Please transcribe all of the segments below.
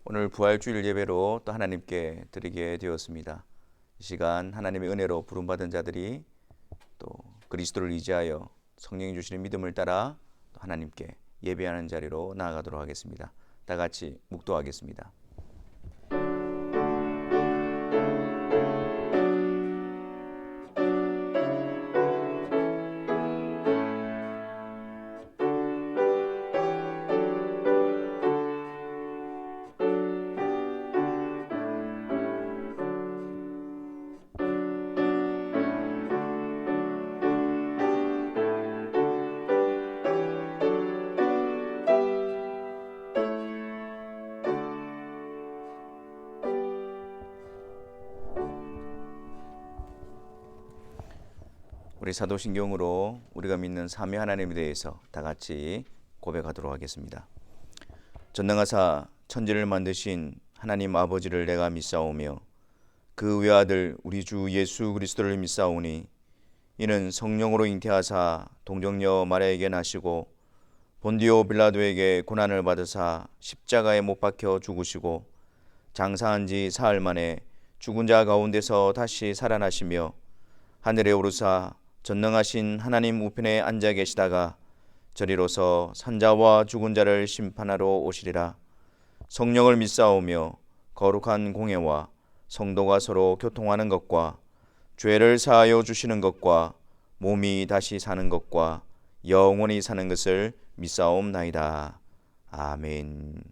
오늘 부활주일 예배로 또 하나님께 드리게 되었습니다. 이 시간 하나님의 은혜로 부름받은 자들이 또 그리스도를 의지하여 성령이 주시는 믿음을 따라 또 하나님께 예배하는 자리로 나아가도록 하겠습니다. 다 같이 묵도하겠습니다. 우리 사도신경으로 우리가 믿는 삼위 하나님에 대해서 다 같이 고백하도록 하겠습니다. 전능하사 천지를 만드신 하나님 아버지를 내가 믿사오며 그 외아들 우리 주 예수 그리스도를 믿사오니 이는 성령으로 잉태하사 동정녀 마리아에게 나시고 본디오 빌라도에게 고난을 받으사 십자가에 못 박혀 죽으시고 장사한 지 사흘 만에 죽은 자 가운데서 다시 살아나시며 하늘에 오르사 전능하신 하나님 우편에 앉아 계시다가 저리로서 산자와 죽은 자를 심판하러 오시리라. 성령을 믿사오며 거룩한 공회와 성도가 서로 교통하는 것과 죄를 사하여 주시는 것과 몸이 다시 사는 것과 영원히 사는 것을 믿사옵나이다. 아멘.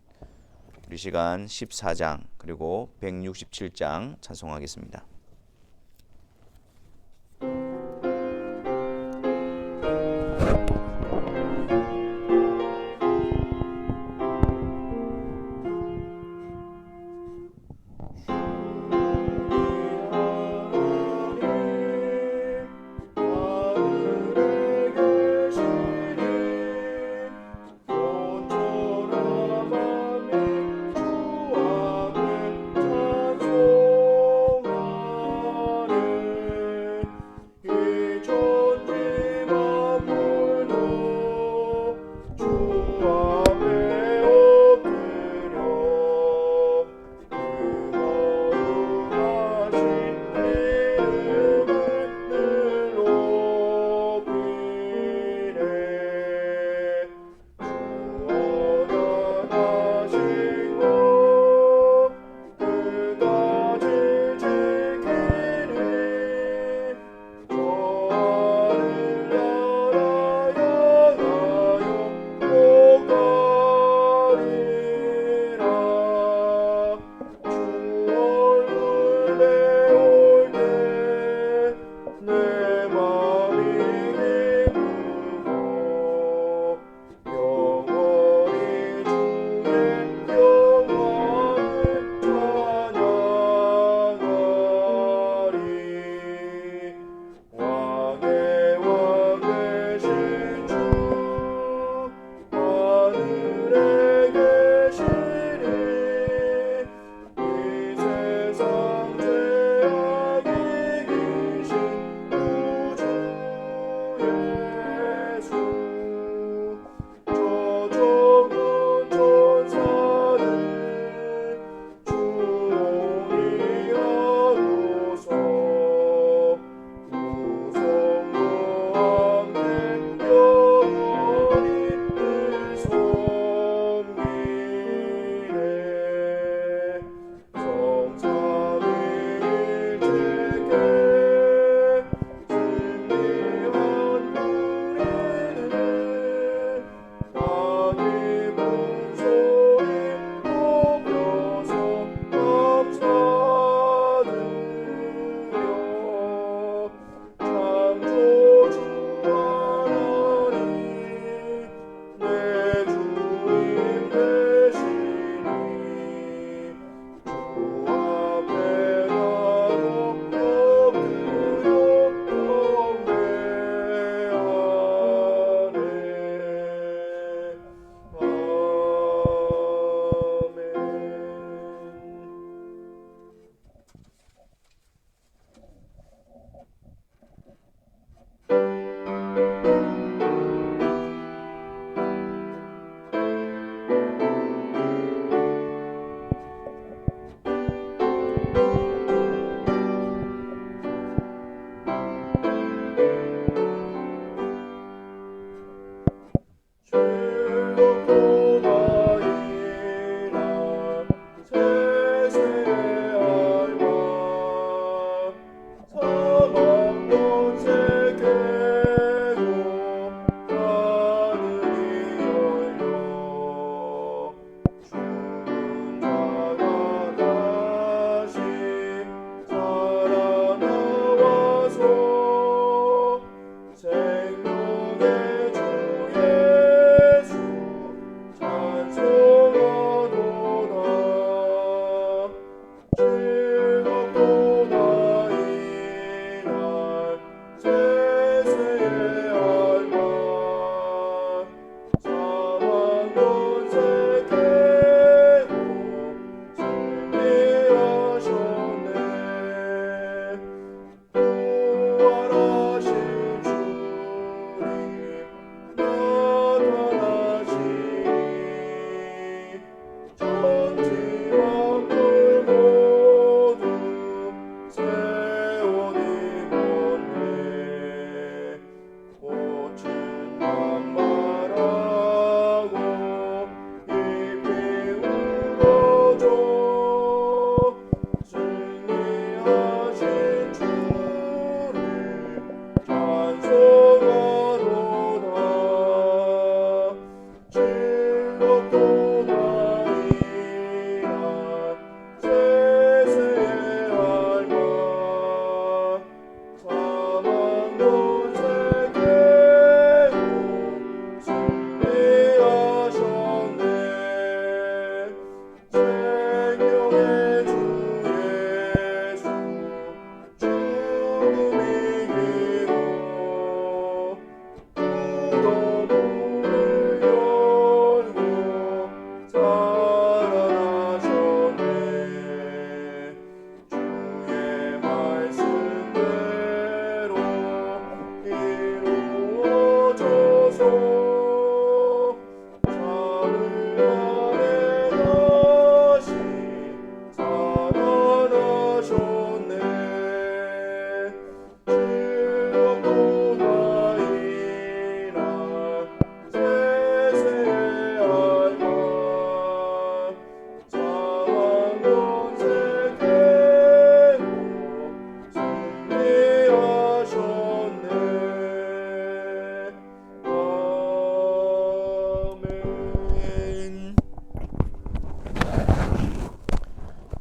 우리 시간 14장 그리고 167장 찬송하겠습니다.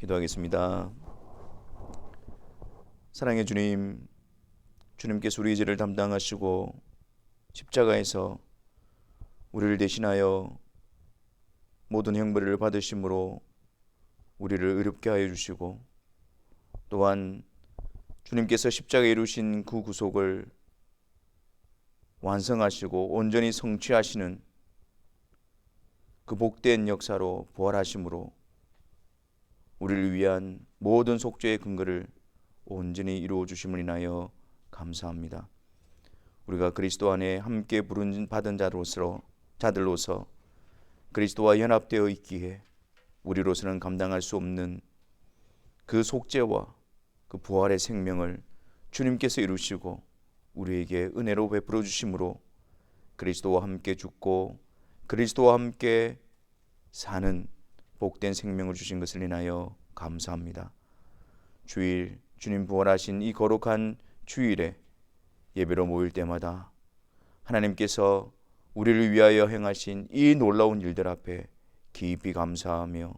기도하겠습니다. 사랑의 주님, 주님께서 우리의 죄를 담당하시고 십자가에서 우리를 대신하여 모든 형벌을 받으심으로 우리를 의롭게 하여 주시고, 또한 주님께서 십자가에 이루신 그 구속을 완성하시고 온전히 성취하시는 그 복된 역사로 부활하심으로 우리를 위한 모든 속죄의 근거를 온전히 이루어 주심을 인하여 감사합니다. 우리가 그리스도 안에 함께 부른 받은 자들로서 그리스도와 연합되어 있기에 우리로서는 감당할 수 없는 그 속죄와 그 부활의 생명을 주님께서 이루시고 우리에게 은혜로 베풀어 주심으로 그리스도와 함께 죽고 그리스도와 함께 사는 복된 생명을 주신 것을 인하여 감사합니다. 주일, 주님 부활하신 이 거룩한 주일에 예배로 모일 때마다 하나님께서 우리를 위하여 행하신 이 놀라운 일들 앞에 깊이 감사하며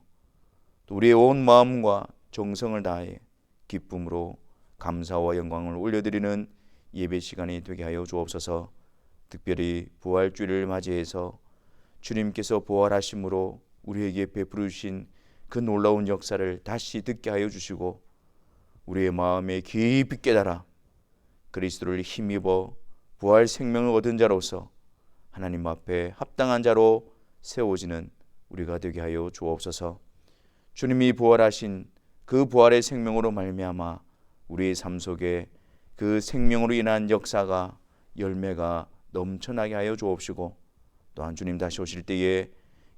또 우리의 온 마음과 정성을 다해 기쁨으로 감사와 영광을 올려드리는 예배 시간이 되게 하여 주옵소서. 특별히 부활주일을 맞이해서 주님께서 부활하심으로 우리에게 베풀어 주신 그 놀라운 역사를 다시 듣게 하여 주시고 우리의 마음에 깊이 깨달아 그리스도를 힘입어 부활 생명을 얻은 자로서 하나님 앞에 합당한 자로 세워지는 우리가 되게 하여 주옵소서. 주님이 부활하신 그 부활의 생명으로 말미암아 우리의 삶 속에 그 생명으로 인한 역사가 열매가 넘쳐나게 하여 주옵시고, 또한 주님 다시 오실 때에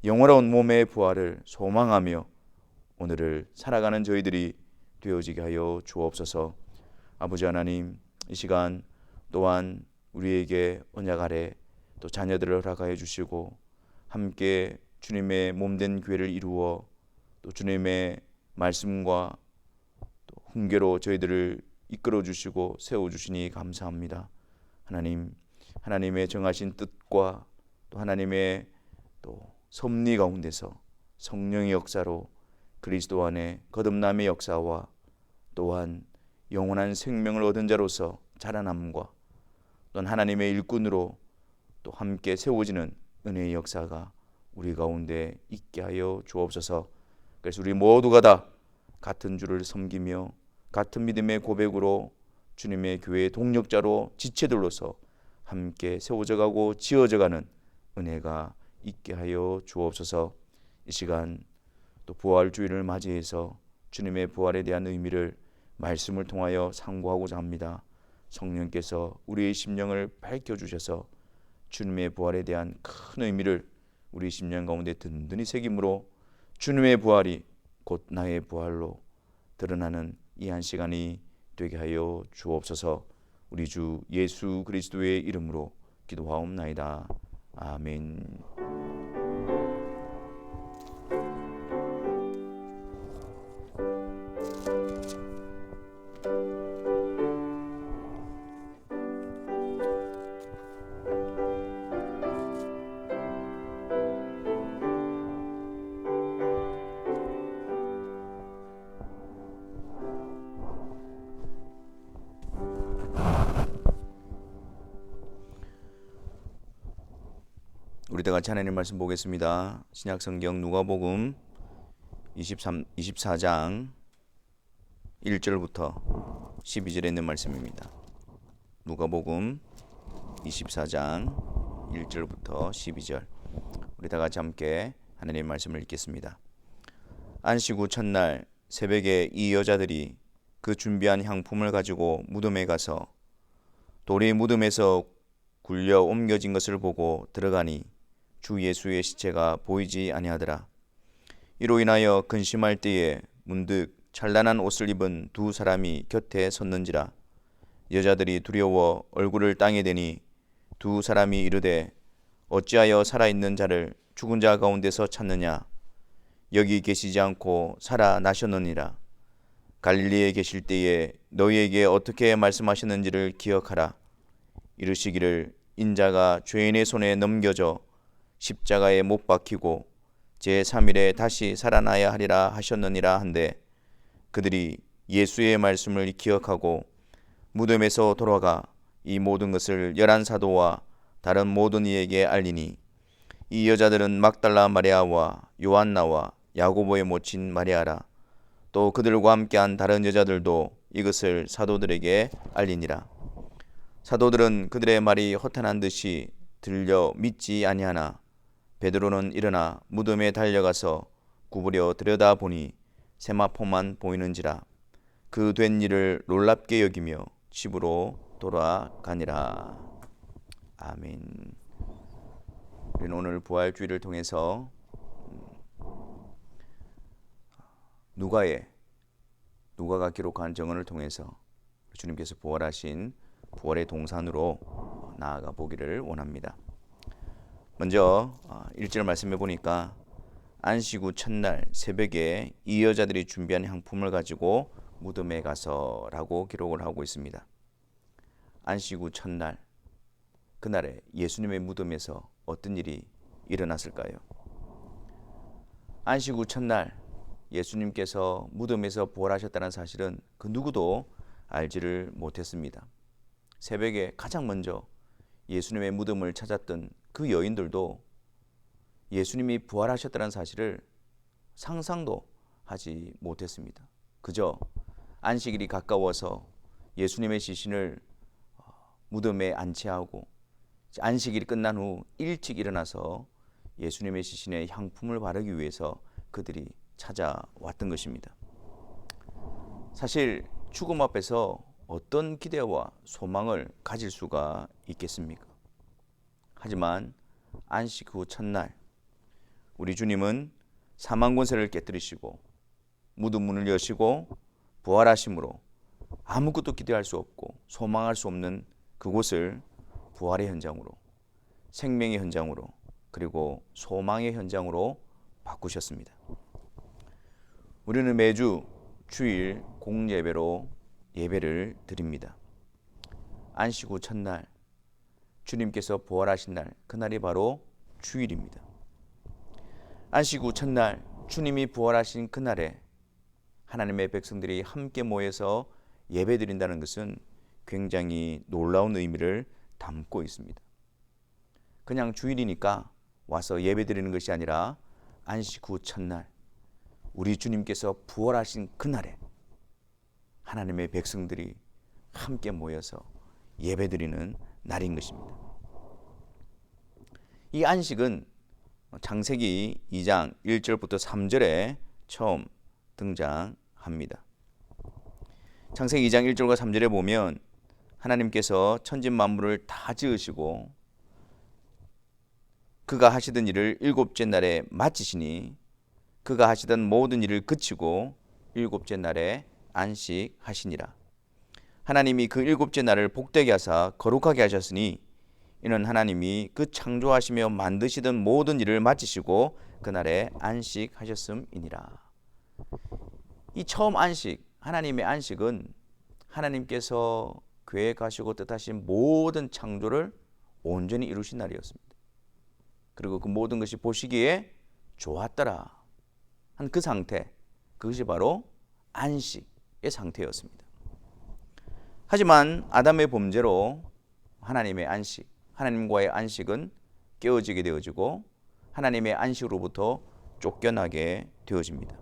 영원한 몸의 부활을 소망하며 오늘을 살아가는 저희들이 되어지게 하여 주옵소서. 아버지 하나님, 이 시간 또한 우리에게 언약 아래 또 자녀들을 허락하여 주시고 함께 주님의 몸된 교회를 이루어 또 주님의 말씀과 또 훈계로 저희들을 이끌어 주시고 세워 주시니 감사합니다. 하나님, 하나님의 정하신 뜻과 또 하나님의 또 섭리 가운데서 성령의 역사로 그리스도 안에 거듭남의 역사와 또한 영원한 생명을 얻은 자로서 자라남과 또한 하나님의 일꾼으로 또 함께 세워지는 은혜의 역사가 우리 가운데 있게 하여 주옵소서. 그래서 우리 모두가 다 같은 주를 섬기며 같은 믿음의 고백으로 주님의 교회의 동력자로 지체들로서 함께 세워져가고 지어져가는 은혜가 있게 하여 주옵소서. 이 시간 또 부활주일을 맞이해서 주님의 부활에 대한 의미를 말씀을 통하여 상고하고자 합니다. 성령께서 우리의 심령을 밝혀주셔서 주님의 부활에 대한 큰 의미를 우리 심령 가운데 든든히 새김으로 주님의 부활이 곧 나의 부활로 드러나는 이 한 시간이 되게 하여 주옵소서. 우리 주 예수 그리스도의 이름으로 기도하옵나이다. 아멘. 우리 다 같이 하나님 말씀 보겠습니다. 신약성경 누가복음 24장 1절부터 12절에 있는 말씀입니다. 누가복음 24장 1절부터 12절, 우리 다 같이 함께 하나님 말씀을 읽겠습니다. 안식 후 첫날 새벽에 이 여자들이 그 준비한 향품을 가지고 무덤에 가서 돌이 무덤에서 굴려 옮겨진 것을 보고 들어가니 주 예수의 시체가 보이지 아니하더라. 이로 인하여 근심할 때에 문득 찬란한 옷을 입은 두 사람이 곁에 섰는지라. 여자들이 두려워 얼굴을 땅에 대니 두 사람이 이르되 어찌하여 살아있는 자를 죽은 자 가운데서 찾느냐. 여기 계시지 않고 살아나셨느니라. 갈릴리에 계실 때에 너희에게 어떻게 말씀하셨는지를 기억하라. 이르시기를 인자가 죄인의 손에 넘겨져 십자가에 못 박히고 제3일에 다시 살아나야 하리라 하셨느니라 한데 그들이 예수의 말씀을 기억하고 무덤에서 돌아가 이 모든 것을 11사도와 다른 모든 이에게 알리니 이 여자들은 막달라 마리아와 요한나와 야고보의 모친 마리아라. 또 그들과 함께한 다른 여자들도 이것을 사도들에게 알리니라. 사도들은 그들의 말이 허탄한 듯이 들려 믿지 아니하나 베드로는 일어나 무덤에 달려가서 구부려 들여다보니 세마포만 보이는지라. 그 된 일을 놀랍게 여기며 집으로 돌아가니라. 아멘. 우리는 오늘 부활주의를 통해서 누가가 기록한 정언을 통해서 주님께서 부활하신 부활의 동산으로 나아가 보기를 원합니다. 먼저 1절 말씀해 보니까 안식 후 첫날 새벽에 이 여자들이 준비한 향품을 가지고 무덤에 가서라고 기록을 하고 있습니다. 안식 후 첫날, 그날에 예수님의 무덤에서 어떤 일이 일어났을까요? 안식 후 첫날 예수님께서 무덤에서 부활하셨다는 사실은 그 누구도 알지를 못했습니다. 새벽에 가장 먼저 예수님의 무덤을 찾았던 그 여인들도 예수님이 부활하셨다는 사실을 상상도 하지 못했습니다. 그저 안식일이 가까워서 예수님의 시신을 무덤에 안치하고 안식일이 끝난 후 일찍 일어나서 예수님의 시신에 향품을 바르기 위해서 그들이 찾아왔던 것입니다. 사실 죽음 앞에서 어떤 기대와 소망을 가질 수가 있겠습니까? 하지만 안식 후 첫날 우리 주님은 사망 권세를 깨뜨리시고 무덤 문을 여시고 부활하심으로 아무것도 기대할 수 없고 소망할 수 없는 그곳을 부활의 현장으로, 생명의 현장으로, 그리고 소망의 현장으로 바꾸셨습니다. 우리는 매주 주일 공예배로 예배를 드립니다. 안식 후 첫날 주님께서 부활하신 날, 그날이 바로 주일입니다. 안식 후 첫날 주님이 부활하신 그날에 하나님의 백성들이 함께 모여서 예배드린다는 것은 굉장히 놀라운 의미를 담고 있습니다. 그냥 주일이니까 와서 예배드리는 것이 아니라 안식 후 첫날 우리 주님께서 부활하신 그날에 하나님의 백성들이 함께 모여서 예배드리는 날인 것입니다. 이 안식은 창세기 2장 1절부터 3절에 처음 등장합니다. 창세기 2장 1절과 3절에 보면 하나님께서 천진 만물을 다 지으시고 그가 하시던 일을 일곱째 날에 마치시니 그가 하시던 모든 일을 그치고 일곱째 날에 안식하시니라. 하나님이 그 일곱째 날을 복되게 하사 거룩하게 하셨으니 이는 하나님이 그 창조하시며 만드시던 모든 일을 마치시고 그날에 안식하셨음이니라. 이 처음 안식, 하나님의 안식은 하나님께서 계획하시고 뜻하신 모든 창조를 온전히 이루신 날이었습니다. 그리고 그 모든 것이 보시기에 좋았더라 한 그 상태, 그것이 바로 안식의 상태였습니다. 하지만 아담의 범죄로 하나님의 안식, 하나님과의 안식은 깨어지게 되어지고 하나님의 안식으로부터 쫓겨나게 되어집니다.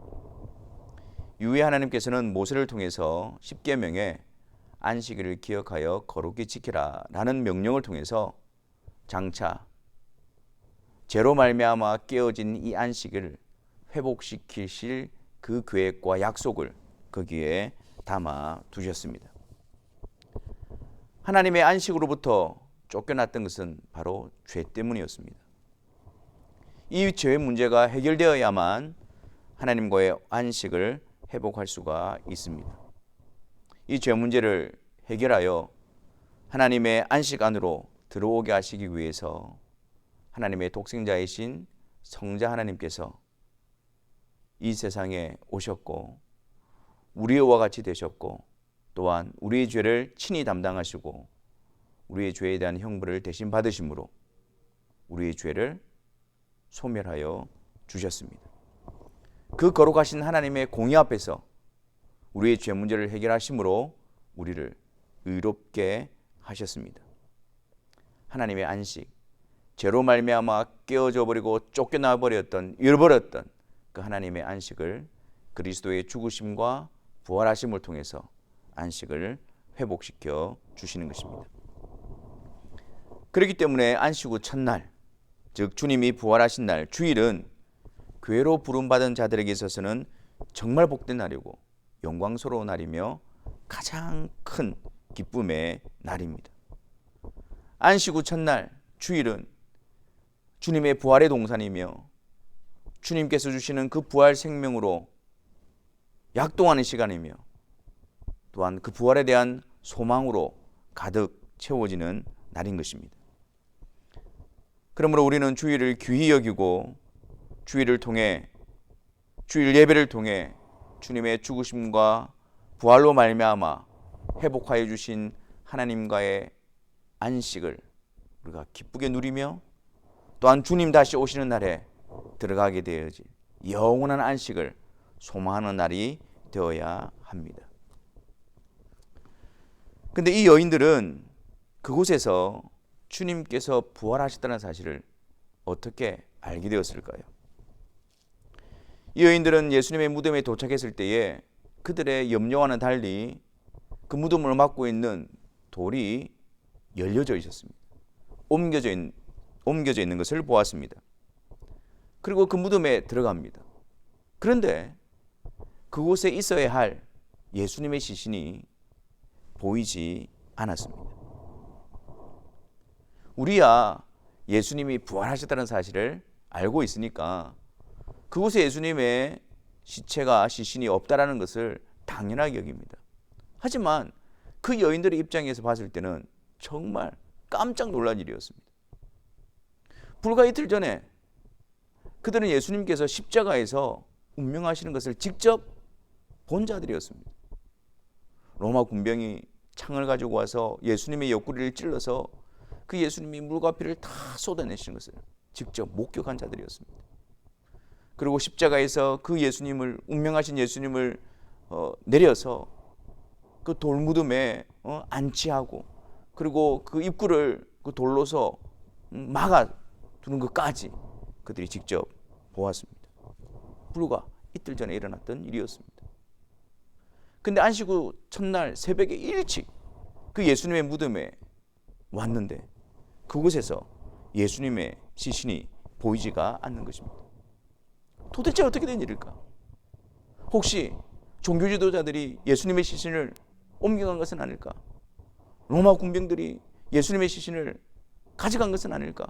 이후에 하나님께서는 모세를 통해서 십계명에 안식일을 기억하여 거룩히 지키라 라는 명령을 통해서 장차 죄로 말미암아 깨어진 이 안식을 회복시키실 그 계획과 약속을 거기에 담아 두셨습니다. 하나님의 안식으로부터 쫓겨났던 것은 바로 죄 때문이었습니다. 이 죄의 문제가 해결되어야만 하나님과의 안식을 회복할 수가 있습니다. 이 죄 문제를 해결하여 하나님의 안식 안으로 들어오게 하시기 위해서 하나님의 독생자이신 성자 하나님께서 이 세상에 오셨고 우리와 같이 되셨고 또한 우리의 죄를 친히 담당하시고 우리의 죄에 대한 형벌을 대신 받으심으로 우리의 죄를 소멸하여 주셨습니다. 그 거룩하신 하나님의 공의 앞에서 우리의 죄 문제를 해결하심으로 우리를 의롭게 하셨습니다. 하나님의 안식, 죄로 말미암아 깨어져 버리고 쫓겨나 버렸던, 잃어버렸던 그 하나님의 안식을 그리스도의 죽으심과 부활하심을 통해서 안식을 회복시켜 주시는 것입니다. 그렇기 때문에 안식 후 첫날, 즉 주님이 부활하신 날, 주일은 교회로 부름받은 자들에게 있어서는 정말 복된 날이고 영광스러운 날이며 가장 큰 기쁨의 날입니다. 안식 후 첫날, 주일은 주님의 부활의 동산이며 주님께서 주시는 그 부활 생명으로 약동하는 시간이며 또한 그 부활에 대한 소망으로 가득 채워지는 날인 것입니다. 그러므로 우리는 주일을 귀히 여기고 주일 예배를 통해 주님의 죽으심과 부활로 말미암아 회복하여 주신 하나님과의 안식을 우리가 기쁘게 누리며 또한 주님 다시 오시는 날에 들어가게 되어질 영원한 안식을 소망하는 날이 되어야 합니다. 근데 이 여인들은 그곳에서 주님께서 부활하셨다는 사실을 어떻게 알게 되었을까요? 이 여인들은 예수님의 무덤에 도착했을 때에 그들의 염려와는 달리 그 무덤을 막고 있는 돌이 열려져 있었습니다. 옮겨져 있는 것을 보았습니다. 그리고 그 무덤에 들어갑니다. 그런데 그곳에 있어야 할 예수님의 시신이 보이지 않았습니다. 우리야 예수님이 부활하셨다는 사실을 알고 있으니까 그곳에 예수님의 시신이 없다라는 것을 당연하게 여깁니다. 하지만 그 여인들의 입장에서 봤을 때는 정말 깜짝 놀란 일이었습니다. 불과 이틀 전에 그들은 예수님께서 십자가에서 운명하시는 것을 직접 본 자들이었습니다. 로마 군병이 창을 가지고 와서 예수님의 옆구리를 찔러서 그 예수님이 물과 피를 다 쏟아내시는 것을 직접 목격한 자들이었습니다. 그리고 십자가에서 그 예수님을, 운명하신 예수님을 내려서 그 돌무덤에 안치하고 그리고 그 입구를 그 돌로서 막아 두는 것까지 그들이 직접 보았습니다. 불과 이틀 전에 일어났던 일이었습니다. 근데 안식 후 첫날 새벽에 일찍 그 예수님의 무덤에 왔는데 그곳에서 예수님의 시신이 보이지가 않는 것입니다. 도대체 어떻게 된 일일까? 혹시 종교 지도자들이 예수님의 시신을 옮겨간 것은 아닐까? 로마 군병들이 예수님의 시신을 가져간 것은 아닐까?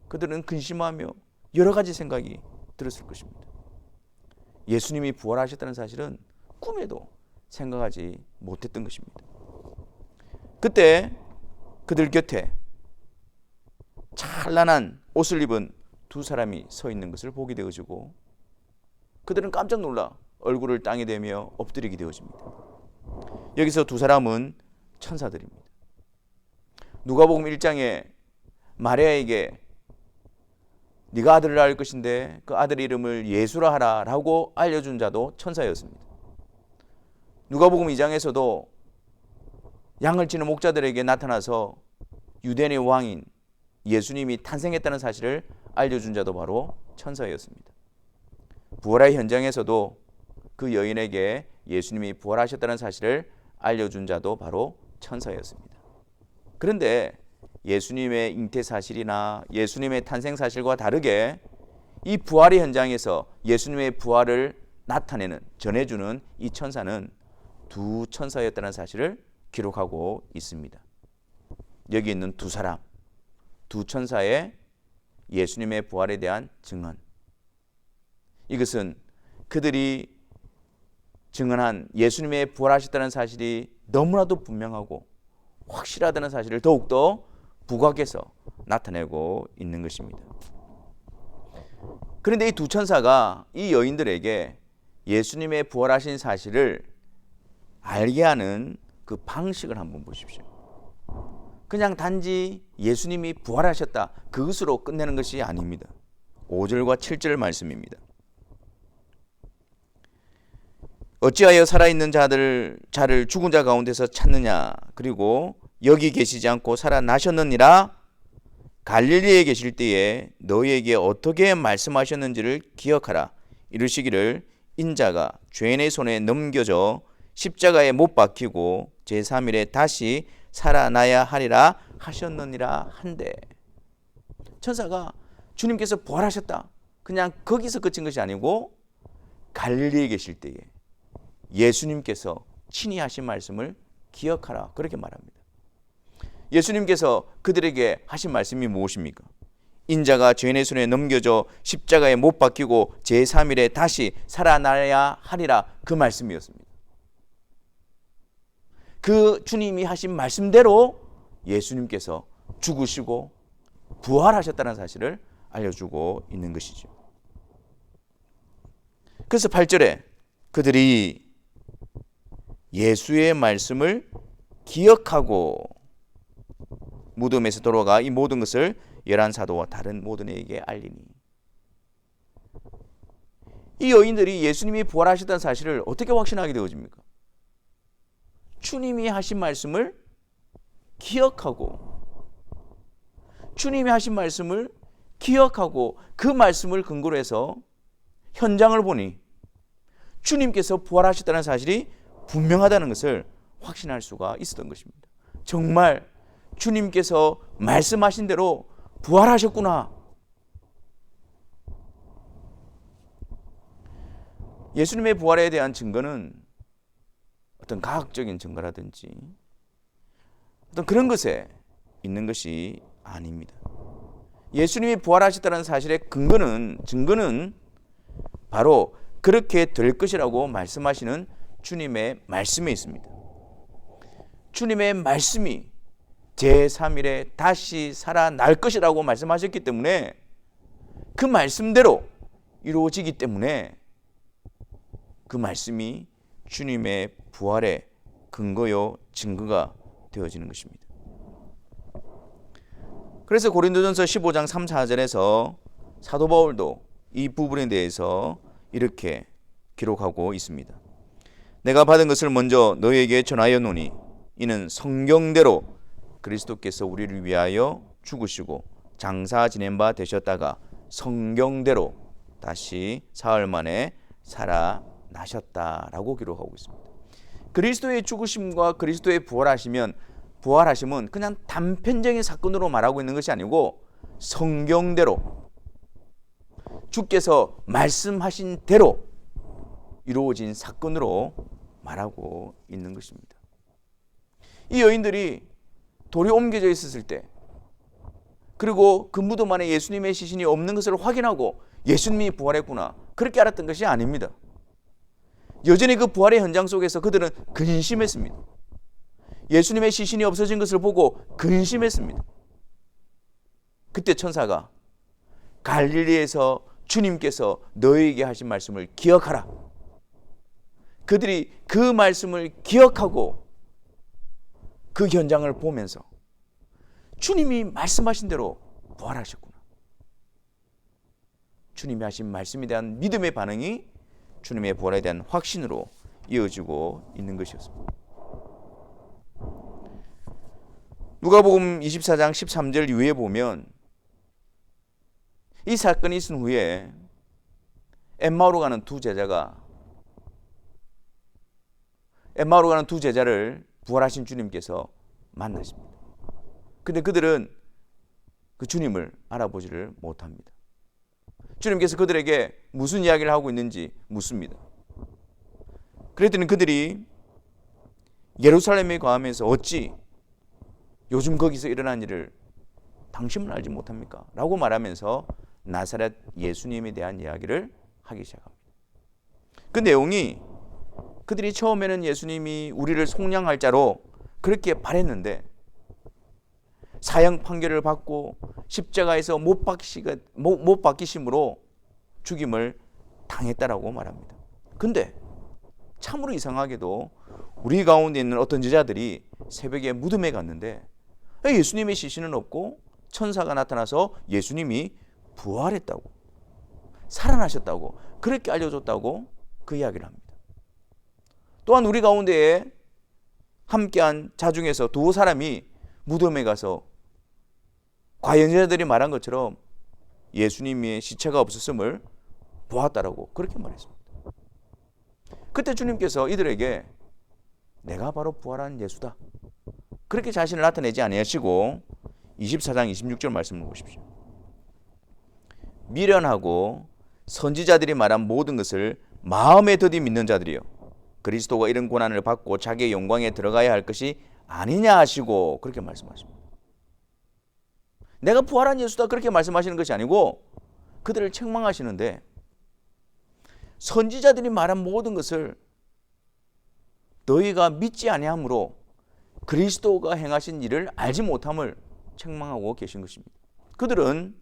그들은 근심하며 여러 가지 생각이 들었을 것입니다. 예수님이 부활하셨다는 사실은 꿈에도 생각하지 못했던 것입니다. 그때 그들 곁에 찬란한 옷을 입은 두 사람이 서 있는 것을 보게 되어지고 그들은 깜짝 놀라 얼굴을 땅에 대며 엎드리게 되어집니다. 여기서 두 사람은 천사들입니다. 누가복음 1장에 마리아에게 네가 아들을 낳을 것인데 그 아들 이름을 예수라 하라 라고 알려준 자도 천사였습니다. 누가복음 2장에서도 양을 치는 목자들에게 나타나서 유대인의 왕인 예수님이 탄생했다는 사실을 알려준 자도 바로 천사였습니다. 부활의 현장에서도 그 여인에게 예수님이 부활하셨다는 사실을 알려준 자도 바로 천사였습니다. 그런데 예수님의 잉태 사실이나 예수님의 탄생 사실과 다르게 이 부활의 현장에서 예수님의 부활을 나타내는, 전해주는 이 천사는 두 천사였다는 사실을 기록하고 있습니다. 여기 있는 두 사람, 두 천사의 예수님의 부활에 대한 증언, 이것은 그들이 증언한 예수님의 부활하셨다는 사실이 너무나도 분명하고 확실하다는 사실을 더욱더 부각해서 나타내고 있는 것입니다. 그런데 이 두 천사가 이 여인들에게 예수님의 부활하신 사실을 알게 하는 그 방식을 한번 보십시오. 그냥 단지 예수님이 부활하셨다, 그것으로 끝내는 것이 아닙니다. 5절과 7절 말씀입니다. 어찌하여 살아있는 자를 죽은 자 가운데서 찾느냐? 그리고 여기 계시지 않고 살아나셨느니라. 갈릴리에 계실 때에 너희에게 어떻게 말씀하셨는지를 기억하라. 이르시기를 인자가 죄인의 손에 넘겨져 십자가에 못 박히고 제3일에 다시 살아나야 하리라 하셨느니라 한데, 천사가 주님께서 부활하셨다, 그냥 거기서 그친 것이 아니고 갈릴리에 계실 때에 예수님께서 친히 하신 말씀을 기억하라, 그렇게 말합니다. 예수님께서 그들에게 하신 말씀이 무엇입니까? 인자가 죄인의 손에 넘겨져 십자가에 못 박히고 제3일에 다시 살아나야 하리라, 그 말씀이었습니다. 그 주님이 하신 말씀대로 예수님께서 죽으시고 부활하셨다는 사실을 알려주고 있는 것이죠. 그래서 8절에 그들이 예수의 말씀을 기억하고 무덤에서 돌아가 이 모든 것을 열한 사도와 다른 모든 이에게 알리니, 이 여인들이 예수님이 부활하셨다는 사실을 어떻게 확신하게 되어집니까? 주님이 하신 말씀을 기억하고, 주님이 하신 말씀을 기억하고 그 말씀을 근거로 해서 현장을 보니 주님께서 부활하셨다는 사실이 분명하다는 것을 확신할 수가 있었던 것입니다. 정말 주님께서 말씀하신 대로 부활하셨구나. 예수님의 부활에 대한 증거는 어떤 과학적인 증거라든지 어떤 그런 것에 있는 것이 아닙니다. 예수님이 부활하셨다는 사실의 증거는 바로 그렇게 될 것이라고 말씀하시는 주님의 말씀에 있습니다. 주님의 말씀이 제3일에 다시 살아날 것이라고 말씀하셨기 때문에, 그 말씀대로 이루어지기 때문에 그 말씀이 주님의 부활의 근거요 증거가 되어지는 것입니다. 그래서 고린도전서 15장 3, 4절에서 사도 바울도 이 부분에 대해서 이렇게 기록하고 있습니다. 내가 받은 것을 먼저 너희에게 전하였노니 이는 성경대로 그리스도께서 우리를 위하여 죽으시고 장사 지낸 바 되셨다가 성경대로 다시 사흘 만에 살아나셨다라고 기록하고 있습니다. 그리스도의 죽으심과 그리스도의 부활하심은 그냥 단편적인 사건으로 말하고 있는 것이 아니고 성경대로 주께서 말씀하신 대로 이루어진 사건으로 말하고 있는 것입니다. 이 여인들이 돌이 옮겨져 있었을 때, 그리고 그 무덤 안에 예수님의 시신이 없는 것을 확인하고 예수님이 부활했구나, 그렇게 알았던 것이 아닙니다. 여전히 그 부활의 현장 속에서 그들은 근심했습니다. 예수님의 시신이 없어진 것을 보고 근심했습니다. 그때 천사가 갈릴리에서 주님께서 너희에게 하신 말씀을 기억하라. 그들이 그 말씀을 기억하고 그 현장을 보면서 주님이 말씀하신 대로 부활하셨구나, 주님이 하신 말씀에 대한 믿음의 반응이 주님의 부활에 대한 확신으로 이어지고 있는 것이었습니다. 누가복음 24장 13절 이후에 보면 이 사건이 있은 후에 엠마오로 가는 두 제자를 부활하신 주님께서 만나십니다. 근데 그들은 그 주님을 알아보지를 못합니다. 주님께서 그들에게 무슨 이야기를 하고 있는지 묻습니다. 그랬더니 그들이 예루살렘에 거하면서 어찌 요즘 거기서 일어난 일을 당신은 알지 못합니까? 라고 말하면서 나사렛 예수님에 대한 이야기를 하기 시작합니다. 그 내용이 그들이 처음에는 예수님이 우리를 속량할 자로 그렇게 바랬는데 사형 판결을 받고 십자가에서 못 박히심으로 죽임을 당했다라고 말합니다. 근데 참으로 이상하게도 우리 가운데 있는 어떤 제자들이 새벽에 무덤에 갔는데 예수님의 시신은 없고 천사가 나타나서 예수님이 부활했다고, 살아나셨다고, 그렇게 알려줬다고 그 이야기를 합니다. 또한 우리 가운데에 함께한 자 중에서 두 사람이 무덤에 가서 과연자들이 말한 것처럼 예수님의 시체가 없었음을 보았다라고 그렇게 말했습니다. 그때 주님께서 이들에게 내가 바로 부활한 예수다, 그렇게 자신을 나타내지 아니하시고 24장 26절 말씀을 보십시오. 미련하고 선지자들이 말한 모든 것을 마음에 더디 믿는 자들이요, 그리스도가 이런 고난을 받고 자기의 영광에 들어가야 할 것이 아니냐 하시고 그렇게 말씀하십니다. 내가 부활한 예수다 그렇게 말씀하시는 것이 아니고 그들을 책망하시는데, 선지자들이 말한 모든 것을 너희가 믿지 아니함으로 그리스도가 행하신 일을 알지 못함을 책망하고 계신 것입니다. 그들은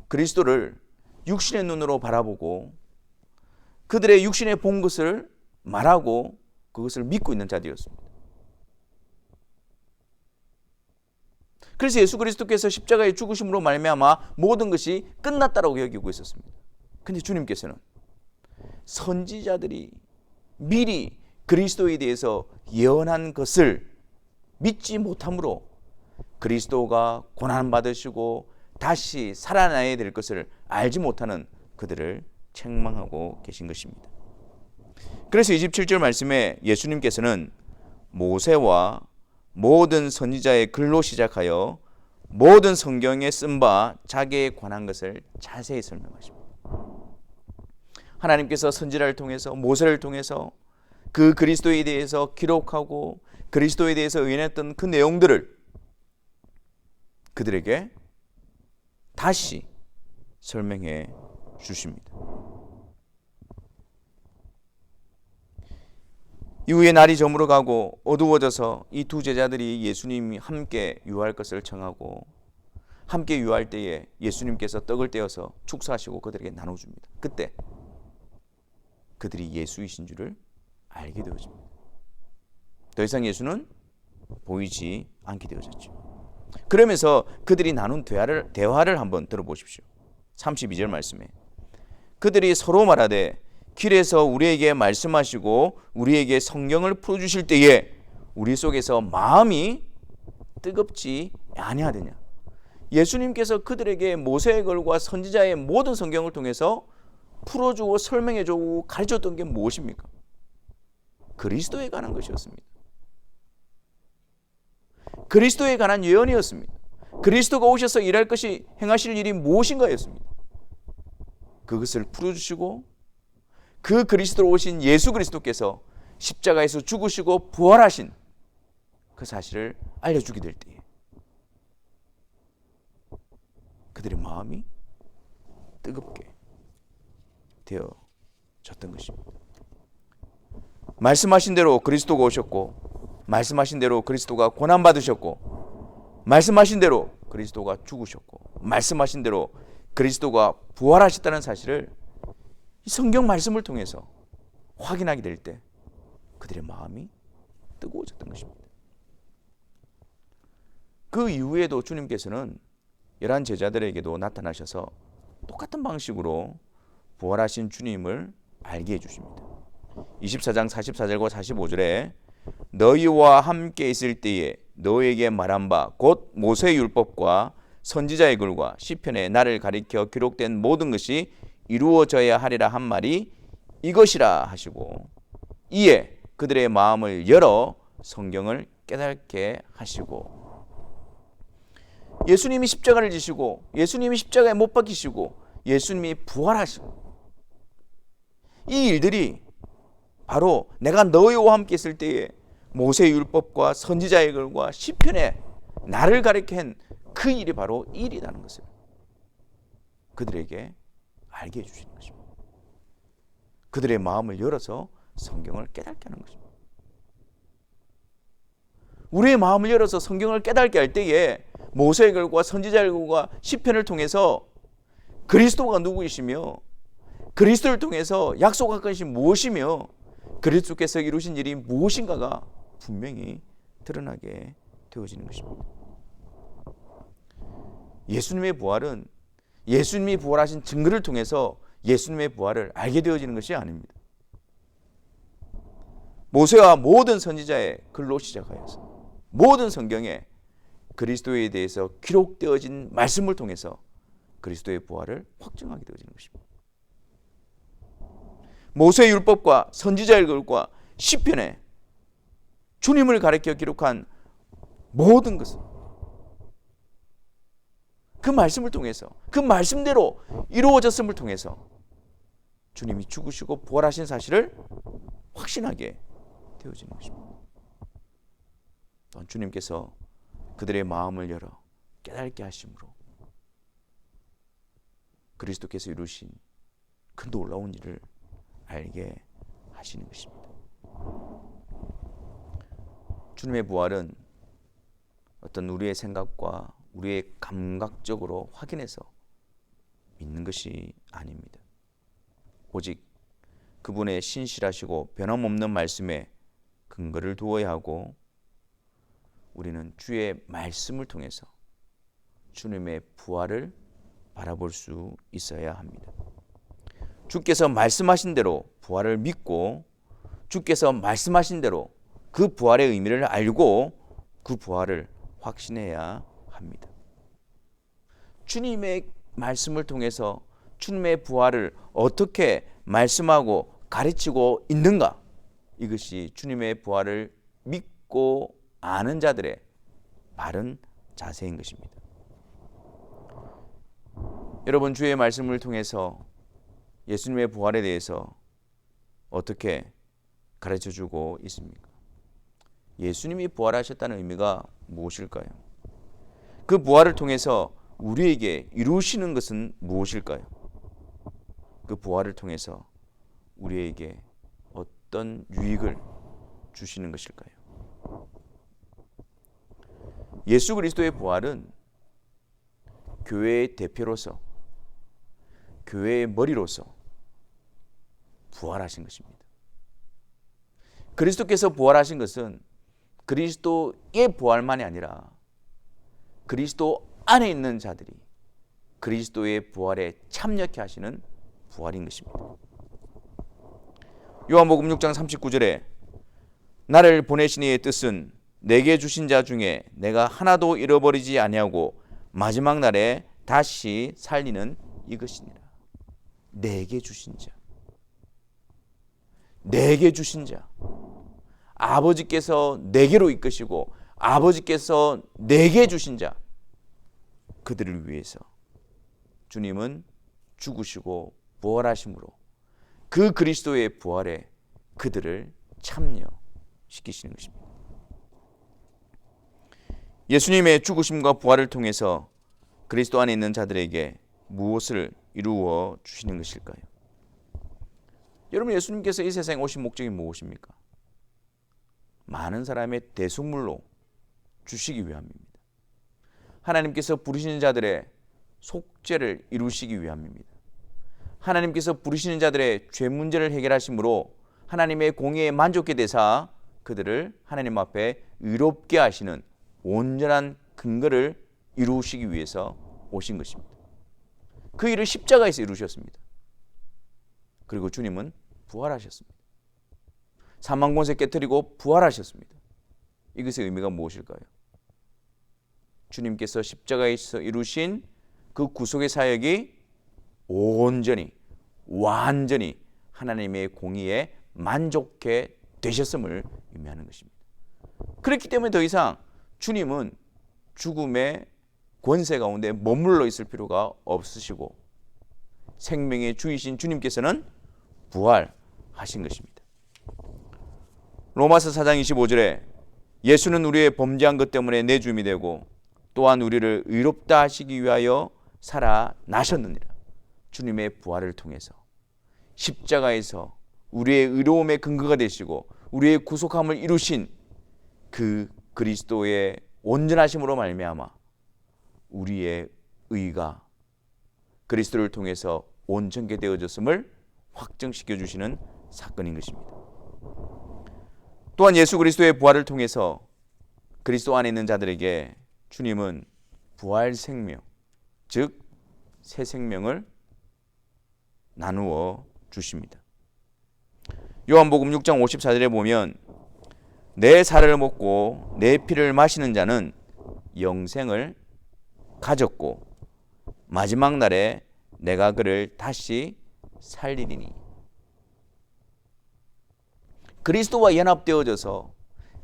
그리스도를 육신의 눈으로 바라보고 그들의 육신에 본 것을 말하고 그것을 믿고 있는 자들이었습니다. 그래서 예수 그리스도께서 십자가의 죽으심으로 말미암아 모든 것이 끝났다라고 여기고 있었습니다. 그런데 주님께서는 선지자들이 미리 그리스도에 대해서 예언한 것을 믿지 못함으로 그리스도가 고난받으시고 다시 살아나야 될 것을 알지 못하는 그들을 책망하고 계신 것입니다. 그래서 27절 말씀에 예수님께서는 모세와 모든 선지자의 글로 시작하여 모든 성경에 쓴 바 자기에 관한 것을 자세히 설명하십니다. 하나님께서 선지자를 통해서, 모세를 통해서 그 그리스도에 대해서 기록하고 그리스도에 대해서 의논했던 그 내용들을 그들에게 다시 설명해 주십니다. 이후에 날이 저물어가고 어두워져서 이 두 제자들이 예수님이 함께 유할 것을 청하고, 함께 유할 때에 예수님께서 떡을 떼어서 축사하시고 그들에게 나눠줍니다. 그때 그들이 예수이신 줄을 알게 되어집니다. 더 이상 예수는 보이지 않게 되어졌죠. 그러면서 그들이 나눈 대화를 한번 들어보십시오. 32절 말씀에 그들이 서로 말하되 길에서 우리에게 말씀하시고 우리에게 성경을 풀어주실 때에 우리 속에서 마음이 뜨겁지 아니하느냐. 예수님께서 그들에게 모세의 글과 선지자의 모든 성경을 통해서 풀어주고 설명해주고 가르쳤던 게 무엇입니까? 그리스도에 관한 것이었습니다. 그리스도에 관한 예언이었습니다. 그리스도가 오셔서 일할 것이, 행하실 일이 무엇인가였습니다. 그것을 풀어주시고 그 그리스도로 오신 예수 그리스도께서 십자가에서 죽으시고 부활하신 그 사실을 알려주게 될 때에 그들의 마음이 뜨겁게 되어졌던 것입니다. 말씀하신 대로 그리스도가 오셨고, 말씀하신 대로 그리스도가 고난받으셨고, 말씀하신 대로 그리스도가 죽으셨고, 말씀하신 대로 그리스도가 부활하셨다는 사실을 이 성경 말씀을 통해서 확인하게 될 때 그들의 마음이 뜨거워졌던 것입니다. 그 이후에도 주님께서는 11 제자들에게도 나타나셔서 똑같은 방식으로 부활하신 주님을 알게 해주십니다. 24장 44절과 45절에 너희와 함께 있을 때에 너희에게 말한 바 곧 모세의 율법과 선지자의 글과 시편에 나를 가리켜 기록된 모든 것이 이루어져야 하리라 한 말이 이것이라 하시고, 이에 그들의 마음을 열어 성경을 깨닫게 하시고, 예수님이 십자가를 지시고 예수님이 십자가에 못 박히시고 예수님이 부활하시고, 이 일들이 바로 내가 너희와 함께 있을 때에 모세의 율법과 선지자의 글과 시편에 나를 가리켜 한 그 일이 바로 이 일이라는 것을 그들에게 알게 해주시는 것입니다. 그들의 마음을 열어서 성경을 깨닫게 하는 것입니다. 우리의 마음을 열어서 성경을 깨닫게 할 때에 모세의 글과 선지자의 글과 시편을 통해서 그리스도가 누구이시며 그리스도를 통해서 약속한 것이 무엇이며 그리스도께서 이루신 일이 무엇인가가 분명히 드러나게 되어지는 것입니다. 예수님의 부활은 예수님이 부활하신 증거를 통해서 예수님의 부활을 알게 되어지는 것이 아닙니다. 모세와 모든 선지자의 글로 시작하여서 모든 성경에 그리스도에 대해서 기록되어진 말씀을 통해서 그리스도의 부활을 확증하게 되어지는 것입니다. 모세의 율법과 선지자의 글과 시편에 주님을 가리켜 기록한 모든 것은 그 말씀을 통해서, 그 말씀대로 이루어졌음을 통해서 주님이 죽으시고 부활하신 사실을 확신하게 되어지는 것입니다. 또한 주님께서 그들의 마음을 열어 깨닫게 하심으로 그리스도께서 이루신 그 놀라운 일을 알게 하시는 것입니다. 주님의 부활은 어떤 우리의 생각과 우리의 감각적으로 확인해서 믿는 것이 아닙니다. 오직 그분의 신실하시고 변함없는 말씀에 근거를 두어야 하고 우리는 주의 말씀을 통해서 주님의 부활을 바라볼 수 있어야 합니다. 주께서 말씀하신 대로 부활을 믿고 주께서 말씀하신 대로 그 부활의 의미를 알고 그 부활을 확신해야 합니다. 주님의 말씀을 통해서 주님의 부활을 어떻게 말씀하고 가르치고 있는가? 이것이 주님의 부활을 믿고 아는 자들의 바른 자세인 것입니다. 여러분, 주의 말씀을 통해서 예수님의 부활에 대해서 어떻게 가르쳐주고 있습니까? 예수님이 부활하셨다는 의미가 무엇일까요? 그 부활을 통해서 우리에게 이루시는 것은 무엇일까요? 그 부활을 통해서 우리에게 어떤 유익을 주시는 것일까요? 예수 그리스도의 부활은 교회의 대표로서, 교회의 머리로서 부활하신 것입니다. 그리스도께서 부활하신 것은 그리스도의 부활만이 아니라 그리스도 안에 있는 자들이 그리스도의 부활에 참여케 하시는 부활인 것입니다. 요한복음 6장 39절에 나를 보내신 이의 뜻은 내게 주신 자 중에 내가 하나도 잃어버리지 아니하고 마지막 날에 다시 살리는 이것이니라. 내게 주신 자, 내게 주신 자, 아버지께서 내게로 이끄시고 아버지께서 내게 주신 자, 그들을 위해서 주님은 죽으시고 부활하심으로 그 그리스도의 부활에 그들을 참여시키시는 것입니다. 예수님의 죽으심과 부활을 통해서 그리스도 안에 있는 자들에게 무엇을 이루어 주시는 것일까요? 여러분, 예수님께서 이 세상에 오신 목적이 무엇입니까? 많은 사람의 대속물로 주시기 위함입니다. 하나님께서 부르시는 자들의 속죄를 이루시기 위함입니다. 하나님께서 부르시는 자들의 죄 문제를 해결하심으로 하나님의 공의에 만족해 되사 그들을 하나님 앞에 의롭게 하시는 온전한 근거를 이루시기 위해서 오신 것입니다. 그 일을 십자가에서 이루셨습니다. 그리고 주님은 부활하셨습니다. 사망 권세 깨뜨리고 부활하셨습니다. 이것의 의미가 무엇일까요? 주님께서 십자가에서 이루신 그 구속의 사역이 온전히 완전히 하나님의 공의에 만족해 되셨음을 의미하는 것입니다. 그렇기 때문에 더 이상 주님은 죽음의 권세 가운데 머물러 있을 필요가 없으시고 생명의 주이신 주님께서는 부활하신 것입니다. 로마서 4장 25절에 예수는 우리의 범죄한 것 때문에 내주임이 되고 또한 우리를 의롭다 하시기 위하여 살아나셨느니라. 주님의 부활을 통해서 십자가에서 우리의 의로움의 근거가 되시고 우리의 구속함을 이루신 그 그리스도의 온전하심으로 말미암아 우리의 의가 그리스도를 통해서 온전케 되어졌음을 확정시켜 주시는 사건인 것입니다. 또한 예수 그리스도의 부활을 통해서 그리스도 안에 있는 자들에게 주님은 부활 생명, 즉 새 생명을 나누어 주십니다. 요한복음 6장 54절에 보면 내 살을 먹고 내 피를 마시는 자는 영생을 가졌고 마지막 날에 내가 그를 다시 살리리니. 그리스도와 연합되어져서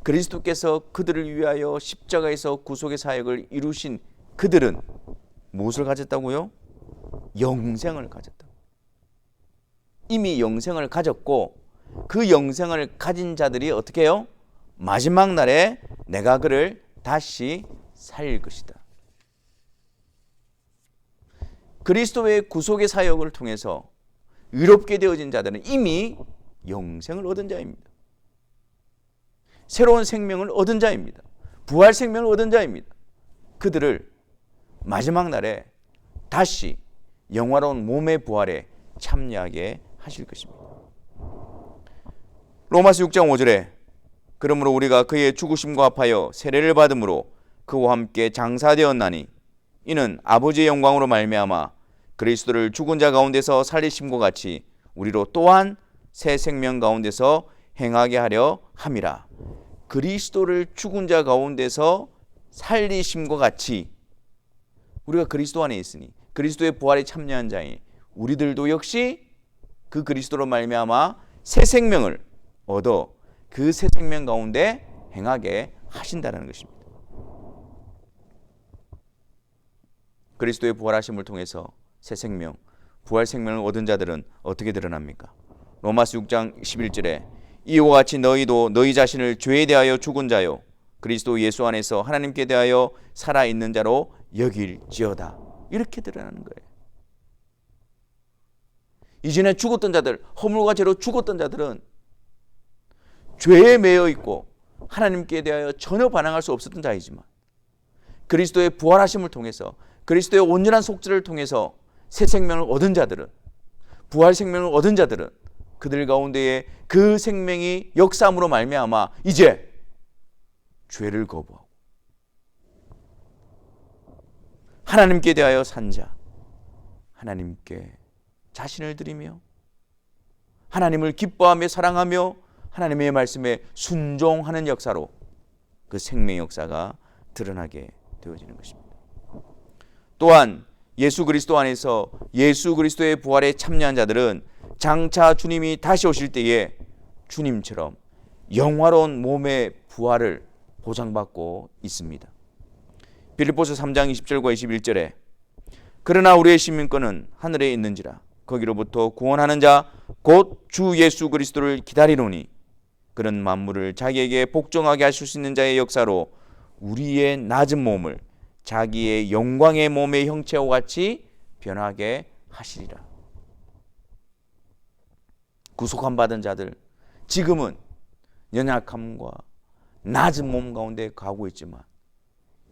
그리스도께서 그들을 위하여 십자가에서 구속의 사역을 이루신 그들은 무엇을 가졌다고요? 영생을 가졌다. 이미 영생을 가졌고 그 영생을 가진 자들이 어떻게 해요? 마지막 날에 내가 그를 다시 살릴 것이다. 그리스도의 구속의 사역을 통해서 의롭게 되어진 자들은 이미 영생을 얻은 자입니다. 새로운 생명을 얻은 자입니다. 부활 생명을 얻은 자입니다. 그들을 마지막 날에 다시 영화로운 몸의 부활에 참여하게 하실 것입니다. 로마서 6장 5절에 그러므로 우리가 그의 죽으심과 합하여 세례를 받음으로 그와 함께 장사되었나니 이는 아버지의 영광으로 말미암아 그리스도를 죽은 자 가운데서 살리심과 같이 우리로 또한 새 생명 가운데서 행하게 하려 함이라. 그리스도를 죽은 자 가운데서 살리심과 같이 우리가 그리스도 안에 있으니 그리스도의 부활에 참여한 자인 우리들도 역시 그 그리스도로 말미암아 새 생명을 얻어 그 새 생명 가운데 행하게 하신다는 것입니다. 그리스도의 부활하심을 통해서 새 생명, 부활 생명을 얻은 자들은 어떻게 드러납니까? 로마서 6장 11절에 이와 같이 너희도 너희 자신을 죄에 대하여 죽은 자요 그리스도 예수 안에서 하나님께 대하여 살아있는 자로 여길지어다. 이렇게 드러나는 거예요. 이전에 죽었던 자들, 허물과 죄로 죽었던 자들은 죄에 매여 있고 하나님께 대하여 전혀 반항할 수 없었던 자이지만 그리스도의 부활하심을 통해서 그리스도의 온전한 속죄를 통해서 새 생명을 얻은 자들은 부활 생명을 얻은 자들은 그들 가운데에 그 생명이 역사함으로 말미암아 이제 죄를 거부하고 하나님께 대하여 산 자, 하나님께 자신을 드리며 하나님을 기뻐하며 사랑하며 하나님의 말씀에 순종하는 역사로 그 생명 역사가 드러나게 되어지는 것입니다. 또한 예수 그리스도 안에서 예수 그리스도의 부활에 참여한 자들은 장차 주님이 다시 오실 때에 주님처럼 영화로운 몸의 부활을 보장받고 있습니다. 빌립보서 3장 20절과 21절에 그러나 우리의 시민권은 하늘에 있는지라 거기로부터 구원하는 자 곧 주 예수 그리스도를 기다리노니 그런 만물을 자기에게 복종하게 하실 수 있는 자의 역사로 우리의 낮은 몸을 자기의 영광의 몸의 형체와 같이 변하게 하시리라. 구속함 받은 자들 지금은 연약함과 낮은 몸 가운데 가고 있지만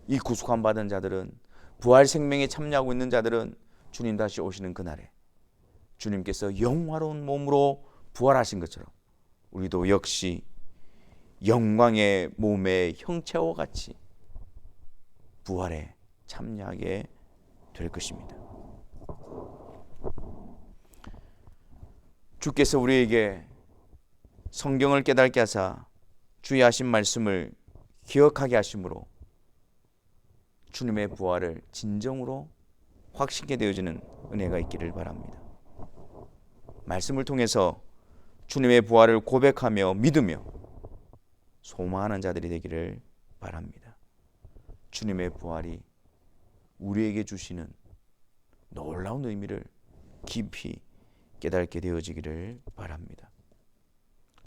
이 구속함 받은 자들은 부활 생명에 참여하고 있는 자들은 주님 다시 오시는 그날에 주님께서 영화로운 몸으로 부활하신 것처럼 우리도 역시 영광의 몸의 형체와 같이 부활에 참여하게 될 것입니다. 주께서 우리에게 성경을 깨닫게 하사 주의 하신 말씀을 기억하게 하심으로 주님의 부활을 진정으로 확신케 되어지는 은혜가 있기를 바랍니다. 말씀을 통해서 주님의 부활을 고백하며 믿으며 소망하는 자들이 되기를 바랍니다. 주님의 부활이 우리에게 주시는 놀라운 의미를 깊이 깨닫게 되어지기를 바랍니다.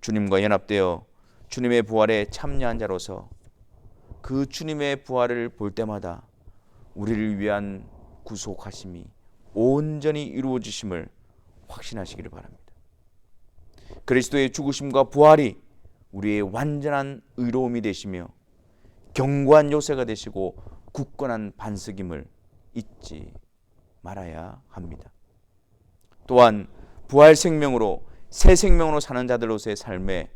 주님과 연합되어 주님의 부활에 참여한 자로서 그 주님의 부활을 볼 때마다 우리를 위한 구속하심이 온전히 이루어지심을 확신하시기를 바랍니다. 그리스도의 죽으심과 부활이 우리의 완전한 의로움이 되시며 견고한 요새가 되시고 굳건한 반석임을 잊지 말아야 합니다. 또한 부활 생명으로 새 생명으로 사는 자들로서의 삶에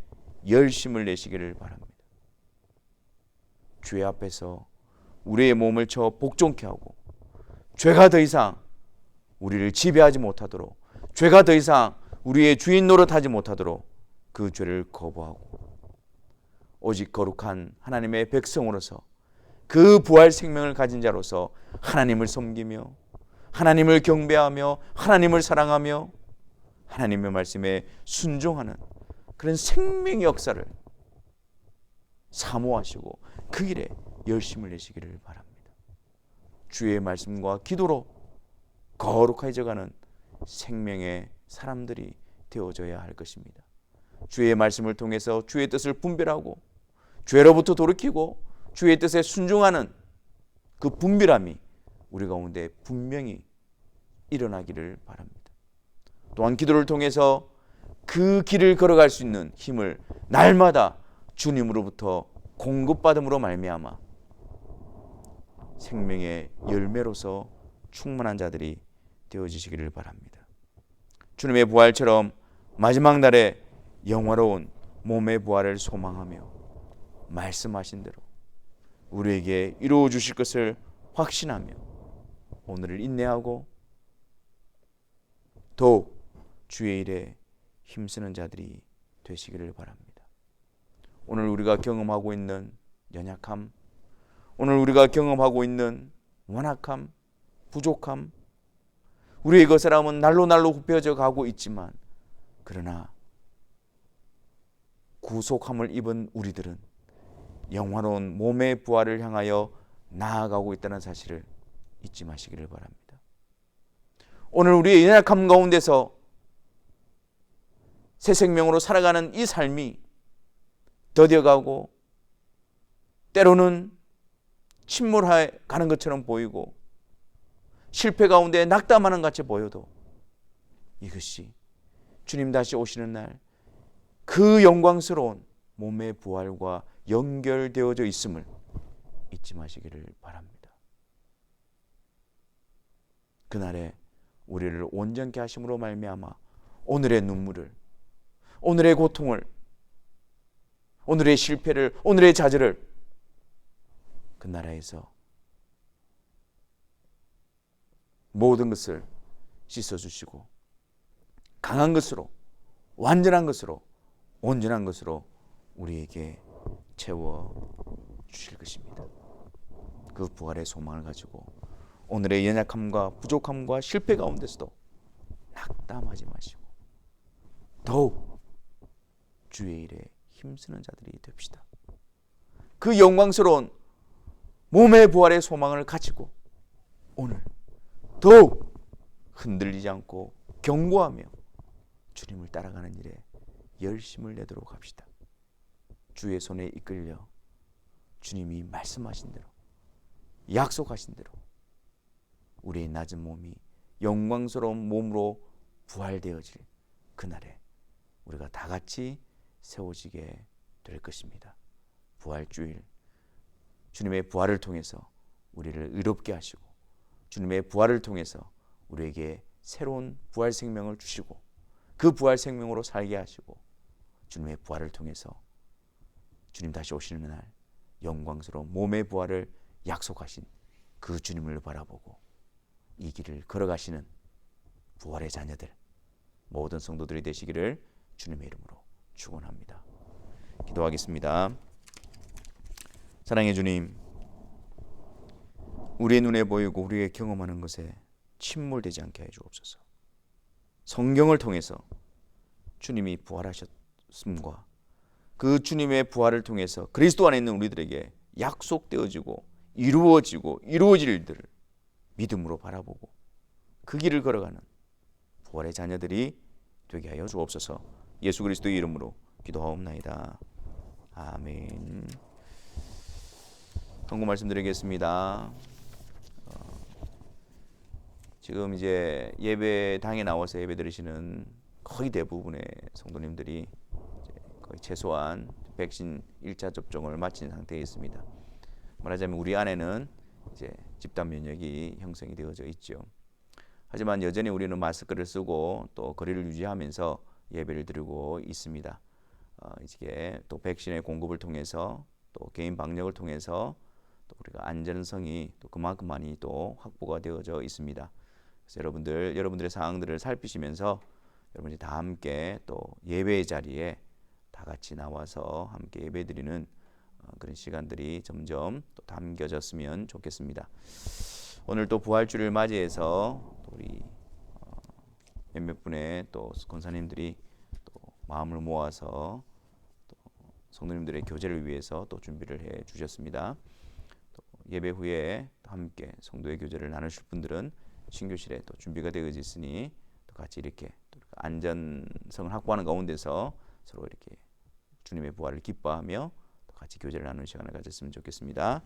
열심을 내시기를 바랍니다. 죄 앞에서 우리의 몸을 쳐 복종케 하고 죄가 더 이상 우리를 지배하지 못하도록 죄가 더 이상 우리의 주인 노릇하지 못하도록 그 죄를 거부하고 오직 거룩한 하나님의 백성으로서 그 부활 생명을 가진 자로서 하나님을 섬기며 하나님을 경배하며 하나님을 사랑하며 하나님의 말씀에 순종하는 그런 생명의 역사를 사모하시고 그 일에 열심을 내시기를 바랍니다. 주의 말씀과 기도로 거룩해져가는 생명의 사람들이 되어져야 할 것입니다. 주의 말씀을 통해서 주의 뜻을 분별하고 죄로부터 돌이키고 주의 뜻에 순종하는 그 분별함이 우리 가운데 분명히 일어나기를 바랍니다. 또한 기도를 통해서 그 길을 걸어갈 수 있는 힘을 날마다 주님으로부터 공급받음으로 말미암아 생명의 열매로서 충만한 자들이 되어지시기를 바랍니다. 주님의 부활처럼 마지막 날에 영화로운 몸의 부활을 소망하며 말씀하신 대로 우리에게 이루어 주실 것을 확신하며 오늘을 인내하고 더욱 주의 일에 힘쓰는 자들이 되시기를 바랍니다. 오늘 우리가 경험하고 있는 연약함, 오늘 우리가 경험하고 있는 완악함, 부족함, 우리의 그 사람은 날로 날로 굽혀져 가고 있지만 그러나 구속함을 입은 우리들은 영화로운 몸의 부활을 향하여 나아가고 있다는 사실을 잊지 마시기를 바랍니다. 오늘 우리의 연약함 가운데서 새 생명으로 살아가는 이 삶이 더뎌가고 때로는 침몰해 가는 것처럼 보이고 실패 가운데 낙담하는 것 같이 보여도 이것이 주님 다시 오시는 날 그 영광스러운 몸의 부활과 연결되어져 있음을 잊지 마시기를 바랍니다. 그날에 우리를 온전케 하심으로 말미암아 오늘의 눈물을, 오늘의 고통을, 오늘의 실패를, 오늘의 좌절을 그 나라에서 모든 것을 씻어주시고 강한 것으로, 완전한 것으로, 온전한 것으로 우리에게 채워주실 것입니다. 그 부활의 소망을 가지고 오늘의 연약함과 부족함과 실패 가운데서도 낙담하지 마시고 더욱 주의 일에 힘쓰는 자들이 됩시다. 그 영광스러운 몸의 부활의 소망을 가지고 오늘 더욱 흔들리지 않고 견고하며 주님을 따라가는 일에 열심을 내도록 합시다. 주의 손에 이끌려 주님이 말씀하신 대로, 약속하신 대로 우리의 낮은 몸이 영광스러운 몸으로 부활되어질 그날에 우리가 다 같이 세워지게 될 것입니다. 부활주일, 주님의 부활을 통해서 우리를 의롭게 하시고 주님의 부활을 통해서 우리에게 새로운 부활 생명을 주시고 그 부활 생명으로 살게 하시고 주님의 부활을 통해서 주님 다시 오시는 날 영광스러운 몸의 부활을 약속하신 그 주님을 바라보고 이 길을 걸어가시는 부활의 자녀들 모든 성도들이 되시기를 주님의 이름으로 축원합니다. 기도하겠습니다. 사랑의 주님, 우리의 눈에 보이고 우리의 경험하는 것에 침몰되지 않게 해 주옵소서. 성경을 통해서 주님이 부활하셨음과 그 주님의 부활을 통해서 그리스도 안에 있는 우리들에게 약속되어지고 이루어지고 이루어질 일들을 믿음으로 바라보고 그 길을 걸어가는 부활의 자녀들이 되게 하여 주옵소서. 예수 그리스도의 이름으로 기도하옵나이다. 아멘. 한국 말씀드리겠습니다. 지금 이제 예배당에 나와서 예배 드리시는 거의 대부분의 성도님들이 거의 최소한 백신 1차 접종을 마친 상태에 있습니다. 말하자면 우리 안에는 이제 집단 면역이 형성이 되어져 있죠. 하지만 여전히 우리는 마스크를 쓰고 또 거리를 유지하면서 예배를 드리고 있습니다. 이게 또 백신의 공급을 통해서 또 개인 방역을 통해서 또 우리가 안전성이 또 그만큼 많이 또 확보가 되어져 있습니다. 그래서 여러분들의 상황들을 살피시면서 여러분이 다 함께 또 예배의 자리에 다 다 같이 나와서 함께 예배드리는 그런 시간들이 점점 또 담겨졌으면 좋겠습니다. 오늘 또 부활주를 맞이해서 또 우리 몇몇 분의 또 권사님들이 또 마음을 모아서 또 성도님들의 교제를 위해서 또 준비를 해 주셨습니다. 또 예배 후에 또 함께 성도의 교제를 나누실 분들은 신교실에 또 준비가 되어 있으니 또 같이 이렇게 또 안전성을 확보하는 가운데서 서로 이렇게 주님의 부활을 기뻐하며 또 같이 교제를 나누는 시간을 가졌으면 좋겠습니다.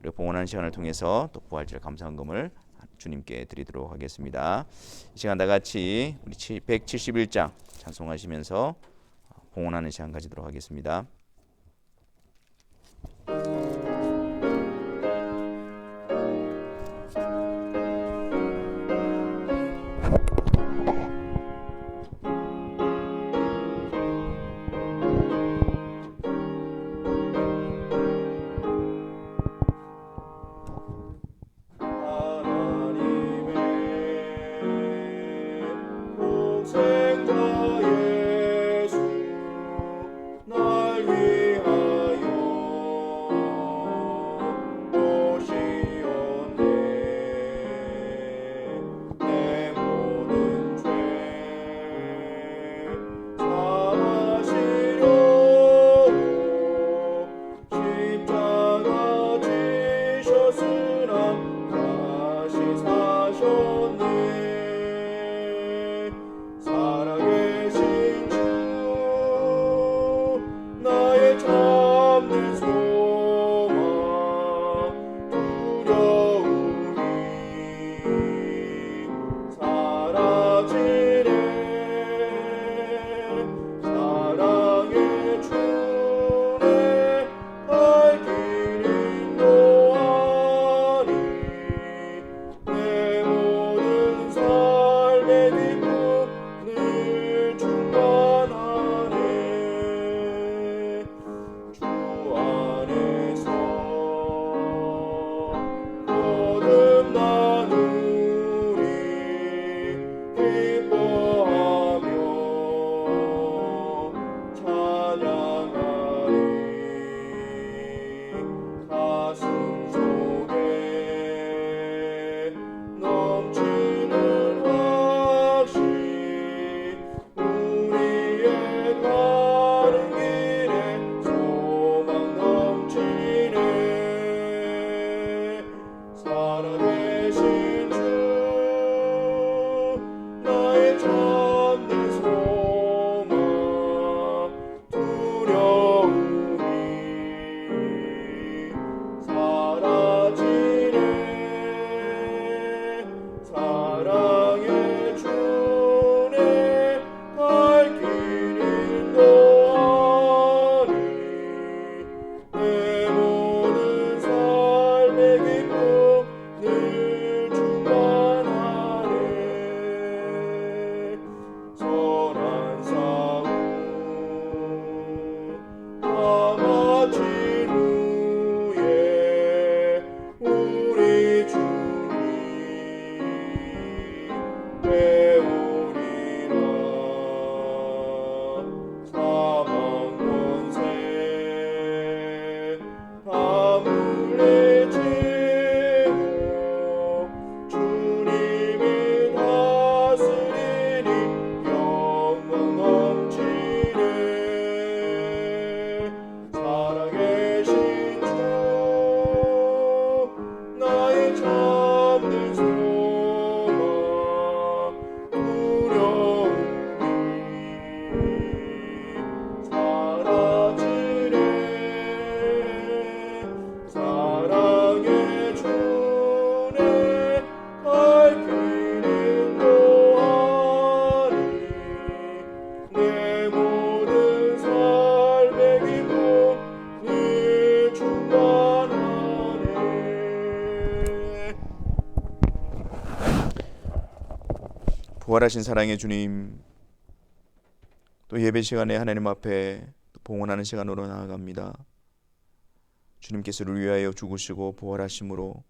우리가 봉헌하는 시간을 통해서 또 부활절 감사헌금을 주님께 드리도록 하겠습니다. 이 시간 다 같이 우리 171장 찬송하시면서 봉헌하는 시간 가지도록 하겠습니다. 부활하신 사랑의 주님, 또 예배 시간에 하나님 앞에 봉헌하는 시간으로 나아갑니다. 주님께서 우리를 위하여 죽으시고 부활하심으로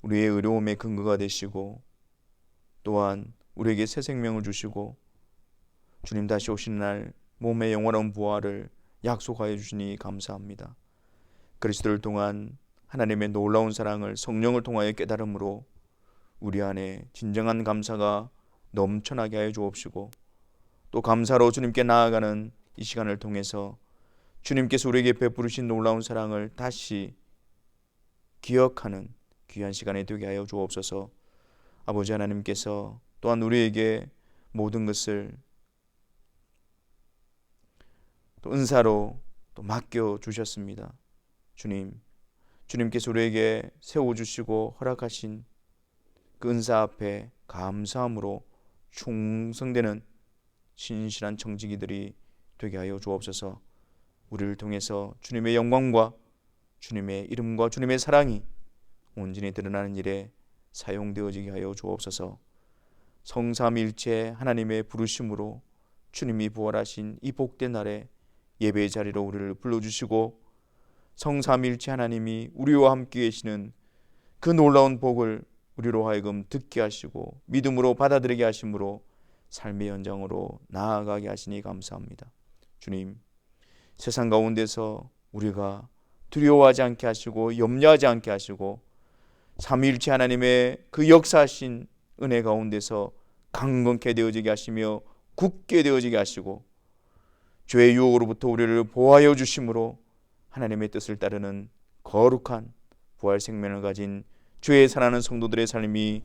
우리의 의로움의 근거가 되시고 또한 우리에게 새 생명을 주시고 주님 다시 오시는 날 몸의 영원한 부활을 약속하여 주시니 감사합니다. 그리스도를 통한 하나님의 놀라운 사랑을 성령을 통하여 깨달음으로 우리 안에 진정한 감사가 넘쳐나게 하여 주옵시고, 또 감사로 주님께 나아가는 이 시간을 통해서 주님께서 우리에게 베푸르신 놀라운 사랑을 다시 기억하는 귀한 시간이 되게 하여 주옵소서. 아버지 하나님께서 또한 우리에게 모든 것을 또 은사로 또 맡겨 주셨습니다. 주님께서 우리에게 세워주시고 허락하신 그 은사 앞에 감사함으로 충성되는 신실한 청지기들이 되게 하여 주옵소서. 우리를 통해서 주님의 영광과 주님의 이름과 주님의 사랑이 온전히 드러나는 일에 사용되어지게 하여 주옵소서. 성삼일체 하나님의 부르심으로 주님이 부활하신 이 복된 날에 예배의 자리로 우리를 불러주시고, 성삼일체 하나님이 우리와 함께 계시는 그 놀라운 복을 우리로 하여금 듣게 하시고 믿음으로 받아들이게 하심으로 삶의 현장으로 나아가게 하시니 감사합니다. 주님, 세상 가운데서 우리가 두려워하지 않게 하시고 염려하지 않게 하시고 삼위일체 하나님의 그 역사하신 은혜 가운데서 강건케 되어지게 하시며 굳게 되어지게 하시고 죄의 유혹으로부터 우리를 보호하여 주심으로 하나님의 뜻을 따르는 거룩한 부활 생명을 가진 주의 사랑하는 성도들의 삶이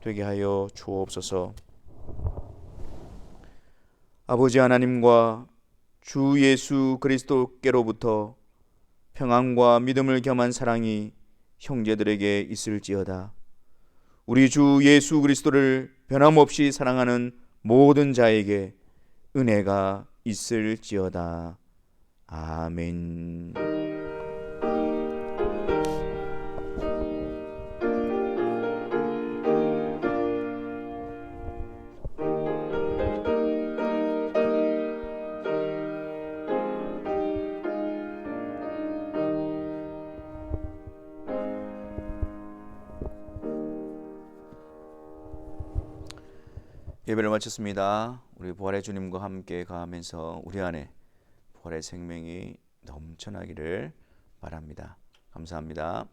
되게 하여 주옵소서. 아버지 하나님과 주 예수 그리스도께로부터 평안과 믿음을 겸한 사랑이 형제들에게 있을지어다. 우리 주 예수 그리스도를 변함없이 사랑하는 모든 자에게 은혜가 있을지어다. 아멘. 예배를 마쳤습니다. 우리 부활의 주님과 함께 가면서 우리 안에 부활의 생명이 넘쳐나기를 바랍니다. 감사합니다.